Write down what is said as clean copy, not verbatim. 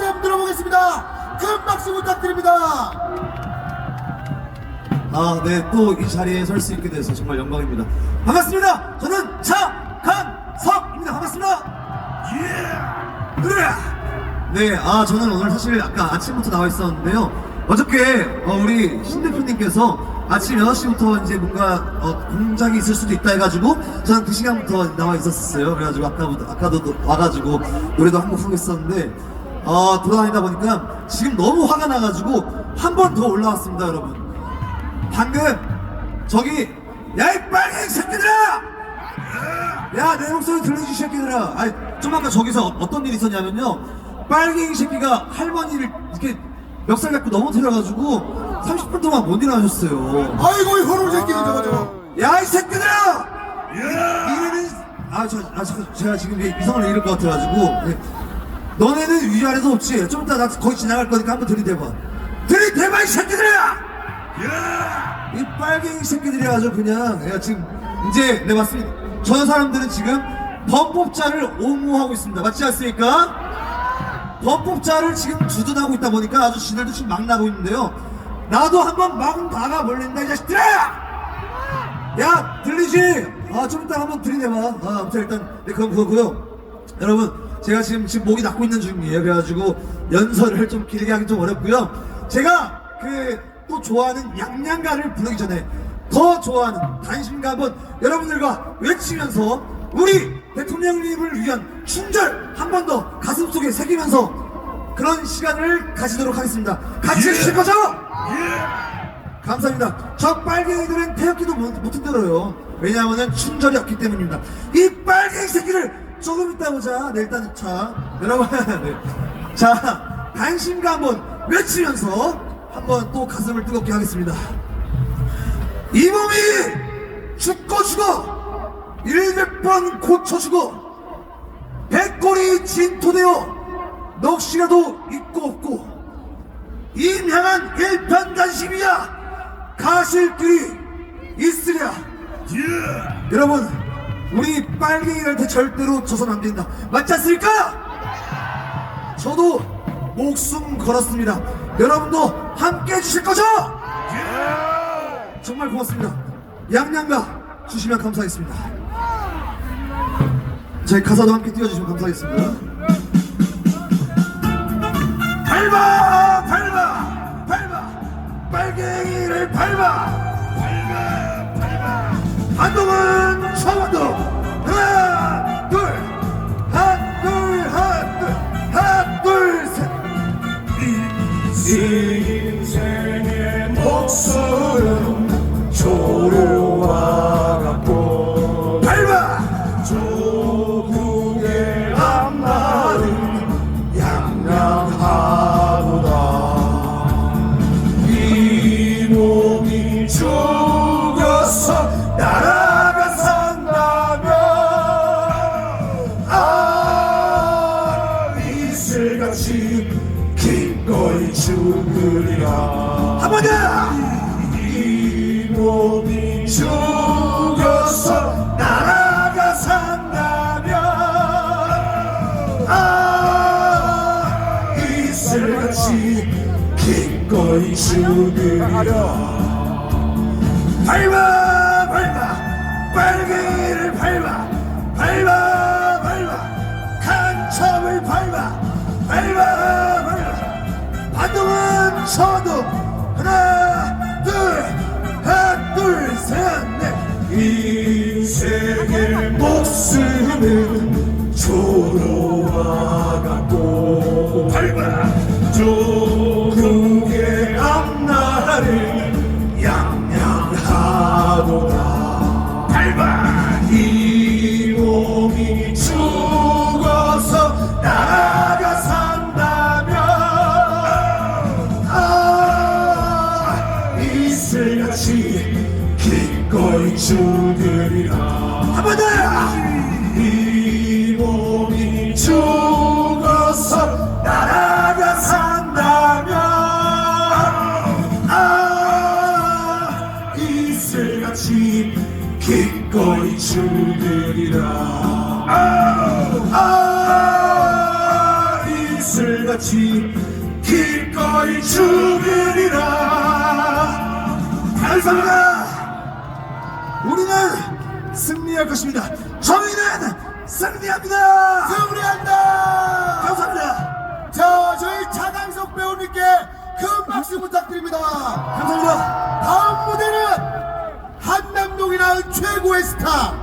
박수 한번 들어보겠습니다. 큰 박수 부탁드립니다. 아, 네, 또 이 자리에 설 수 있게 돼서 정말 영광입니다. 반갑습니다. 저는 차강석입니다. 반갑습니다. 네, 저는 오늘 사실 아까 아침부터 나와 있었는데요. 어저께 우리 신 대표님께서 아침 6시부터 이제 뭔가 공장이 있을 수도 있다 해가지고 저는 2시간부터 나와 있었어요. 그래가지고 아까도 와가지고 노래도 한 곡 하고 있었는데 돌아다니다 보니까 지금 너무 화가 나가지고 한 번 더 올라왔습니다, 여러분. 방금 저기 야 이 빨갱이 새끼들아! 야 내 목소리 들려주시 새끼들아! 아니 좀 아까 저기서 어떤 일이 있었냐면요, 빨갱이 새끼가 할머니를 이렇게 멱살 갖고 넘어뜨려가지고 30분 동안 못 일어나셨어요. 아이고 이 호롱 새끼는 저거. 야 이 새끼들아! 이래는 제가 지금 이성을 잃을 것 같아가지고 너네는 위아래도 없지? 좀 이따 나 거기 지나갈 거니까 한번 들이대봐. 들이대봐 이 새끼들아! 이 빨갱이 새끼들이 아주 그냥 지금 이제 네 맞습니다. 저 사람들은 지금 범법자를 옹호하고 있습니다. 맞지 않습니까? 범법자를 지금 주둔하고 있다 보니까 아주 지들도 지금 막 나고 있는데요. 나도 한번 막 박아버린다 이 자식들아! 야 들리지? 좀 이따 한번 들이대봐. 아무튼 일단 네, 그거고요. 여러분 제가 지금 목이 낙고 있는 중이에요. 그래가지고 연설을 좀 길게 하기 좀 어렵고요. 제가 또 좋아하는 양양가를 부르기 전에 더 좋아하는 단신가 한번 여러분들과 외치면서 우리 대통령님을 위한 충절 한 번 더 가슴속에 새기면서 그런 시간을 가지도록 하겠습니다. 같이 해주실 거죠? 감사합니다. 저 빨갱이들은 태극기도 못 흔들어요. 왜냐하면 충절이 없기 때문입니다. 이 빨갱이 새끼를 조금 이따 보자. 네, 일단 자 여러분 네. 자 단신가 한번 외치면서 한번 또 가슴을 뜨겁게 하겠습니다. 이 몸이 죽고 죽어 100번 고쳐 죽어 100골이 진토되어 넋이라도 있고 없고 임향한 일편단심이야 가실 길이 있으랴. 여러분 우리 빨갱이한테 절대로 져선 안 된다. 맞지 않습니까? 저도 목숨 걸었습니다. 여러분도 함께 해주실 거죠? 정말 고맙습니다. 양양가 주시면 감사하겠습니다. 제 가사도 함께 띄워주시면 감사하겠습니다. 밟아 밟아 밟아 빨갱이를 밟아 한동은 처음도 하나 둘 하나 둘 하나 둘 셋. 인생의 목숨은 조류와 같고 밟아 조국의 앞날은 양양하도다. 이 몸이 죽어서 나라가 산다면 이슬같이 기꺼이 죽으리라. 한번 더! 이 몸이 죽어서 나라가 산다면 이슬같이 기꺼이 죽으리라. 밟아 밟아 빨갱이를 밟아 밟아 밟아 간첩을 밟아 밟아 밟아 반동은 쳐도 하나 둘 셋 넷. 인생의 목숨은 조로와 같고 밟아 조국의 앞날은 양양하도다. 밟아 이 몸이 죽어서 나라가 산다면 이슬같이 기꺼이 죽으리라. 한번 더! 이 몸이 죽어서 나라가 산다면 이슬같이 기꺼이 죽으리라. 이슬같이 기꺼이 죽으리라. 감사합니다. 우리는 승리할 것입니다. 저희는 승리합니다. 승리한다. 감사합니다. 자, 저희 차강석 배우님께 큰 박수 부탁드립니다. 감사합니다. 다음 무대는 한남동이 낳은 최고의 스타